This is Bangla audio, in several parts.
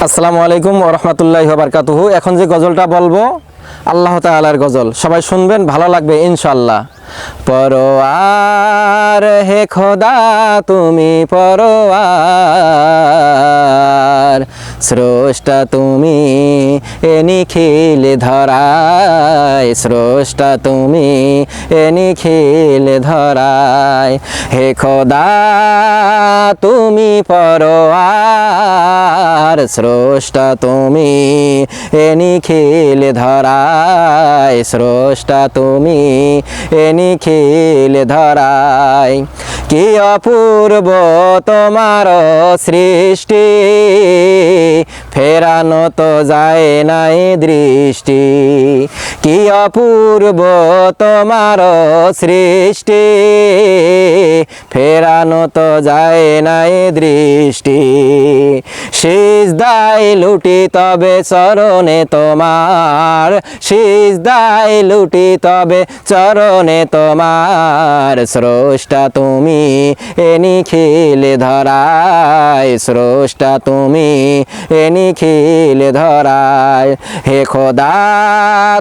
আসসালামু আলাইকুম ওয়া রাহমাতুল্লাহি ওয়া বারাকাতুহু। এখন যে গজলটা বলবো আল্লাহ তাআলার গজল, সবাই শুনবেন, ভালো লাগবে ইনশাআল্লাহ। পরোয়ার হে খোদা তুমি পরোয়ার, স্রষ্টা তুমি এ নিখিল ধরায়, স্রষ্টা তুমি এ নিখিল ধরায়। হে খোদা তুমি পরোয়ার, স্রষ্টা তুমি এ নিখিল ধরায়, স্রষ্টা তুমি এ নিখিল ধরায়। কি অপূর্ব তোমার সৃষ্টি, ফেরানো তো যায় নাই দৃষ্টি। কি অপূর্ব তোমার সৃষ্টি, ফেরানো তো যায় নাই দৃষ্টি। সিজদায় লুটি তবে চরণে তোমার, সিজদায় লুটি তবে চরণে তোমার, স্রষ্টা তুমি এ নিখিল ধরায়, স্রষ্টা তুমি এ নিখিল ধরায়। হে খোদা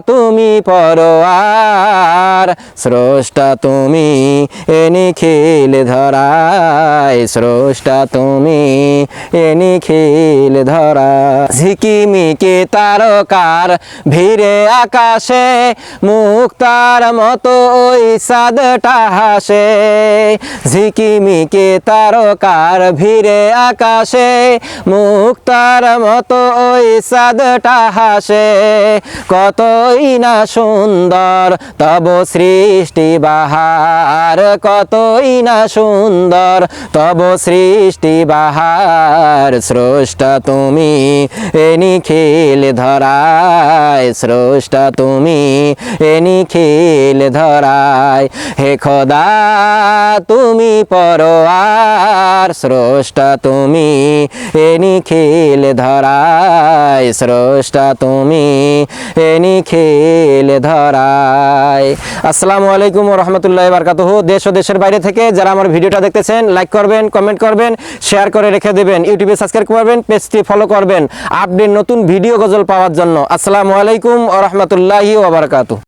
তুমি পরোয়ার, স্রষ্টা তুমি এ নিখিল ধরায়, স্রষ্টা তুমি এ নিখিল ধরায়। ঝিকিমিকি তারকার ভিড়ে আকাশে, মুক্তার মতো ওই চাঁদটা হাসে। ঝিকিমিকি তারকার ভিড়ে আকাশে, মুক্তার মতো ওই চাঁদটা হাসে। কতই না সুন্দর তব সৃষ্টি বাহার, কতই না সুন্দর তব সৃষ্টি বাহার, স্রষ্টা তুমি এ নিখিল ধরায়, স্রষ্টা তুমি এ নিখিল ধরায়। হে খোদা তুমি পরোয়ার, স্রষ্টা তুমি এ নিখিল ধরায়, স্রষ্টা তুমি এ নিখিল ধরায়। আসসালামু আলাইকুম ওয়া রাহমাতুল্লাহি ওয়া বারাকাতুহু। দেশ ও দেশের বাইরে থেকে যারা আমার ভিডিওটা দেখতেছেন, লাইক করবেন, কমেন্ট করবেন, শেয়ার করে রেখে দেবেন, ইউটিউবে সাবস্ক্রাইব করবেন, পেজটি ফলো করবেন আপডেট নতুন ভিডিও গজল পাওয়ার জন্য। আসসালামু আলাইকুম ওয়া রাহমাতুল্লাহি ওয়া বারাকাতুহু।